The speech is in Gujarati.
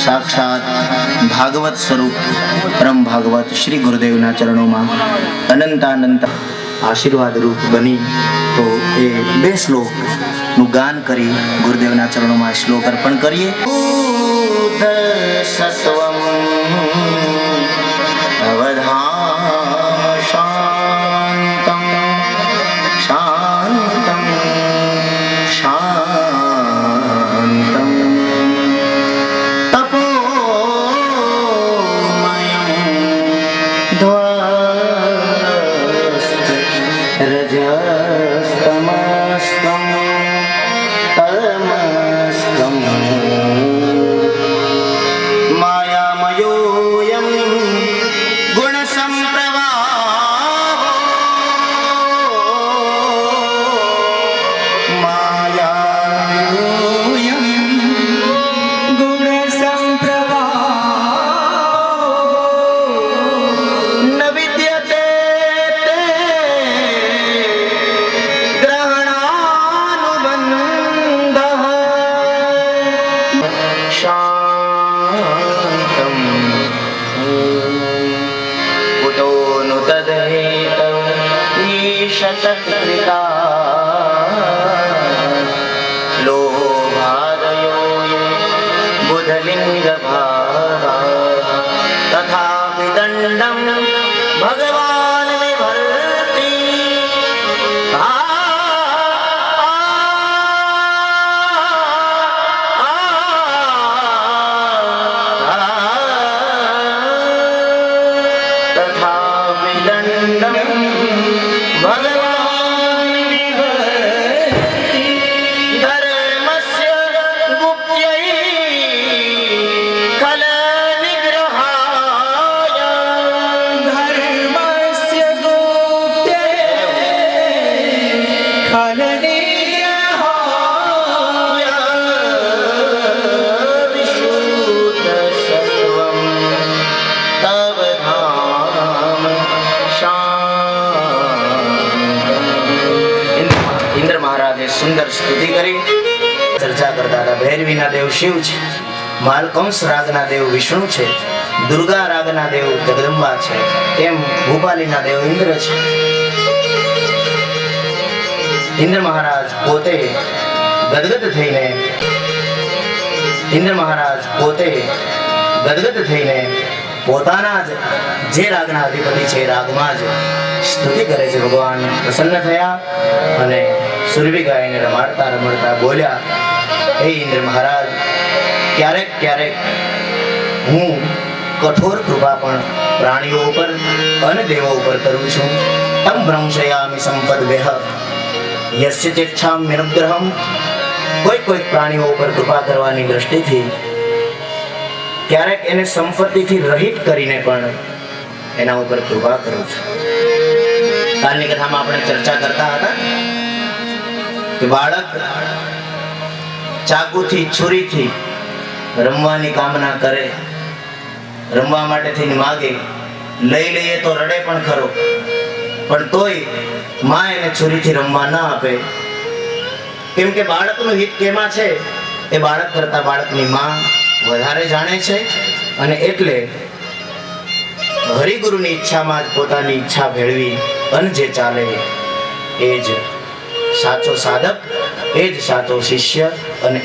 साक्षात भागवत स्वरूप परम भागवत श्री गुरुदेवના ચરણોમાં અનંતાનંત આશીર્વાદ રૂપ બની તો એ બે શ્લોકનું ગાન કરી ગુરુદેવના ચરણોમાં શ્લોક અર્પણ કરીએ. સત્વમ અવધામ શાંતમ શાંતમ શાંતમ रजस्तमस्तं तमस्तं मायामयो આજે સુંદર સ્તુતિ કરી. ચર્ચા કરતા હતા ભૈરવીના દેવ શિવ છે, માલકંસ રાગના દેવ વિષ્ણુ છે, દુર્ગા રાગના દેવ જગદંબા છે, એમ ભૂપાલીના દેવ ઇન્દ્ર છે. ઇન્દ્ર મહારાજ પોતે ગદગદ થઈને પોતાના જ જે રાગના અધિપતિ છે એ રાગમાં જ સ્તુતિ કરે છે. ભગવાન પ્રસન્ન થયા અને સુરભિકા એને રમાડતા રમાડતા બોલ્યા, હે ઇન્દ્ર મહારાજ, ક્યારેક ક્યારેક હું કઠોર કૃપા પણ પ્રાણીઓ ઉપર અને દેવો ઉપર કરું છું. તમ ભ્રંશયામિ સંપદ્ભેહ યસ્ય ચેચ્છામ્યનુગ્રહમ. કોઈ પ્રાણીઓ ઉપર કૃપા કરવાની દ્રષ્ટિથી ક્યારેક એને સંપત્તિથી રહિત કરીને પણ એના ઉપર કૃપા કરું છું. કાલની કથામાં આપણે ચર્ચા કરતા હતા કે બાળક ચાકુથી છુરીથી રમવાની કામના કરે, રમવા માટે થઈને માગે, લઈ લઈએ તો રડે પણ ખરો, પણ તોય માં એને છુરીથી રમવા ના આપે. કેમ કે બાળકનું હિત કેમાં છે એ બાળક કરતા બાળકની માં વધારે જાણે છે. અને એટલે હરિગુરુની ઈચ્છામાં જ પોતાની ઈચ્છા ભેળવી અને જે ચાલે એ જ સાચો સાધક, એ જ સાચો શિષ્ય અને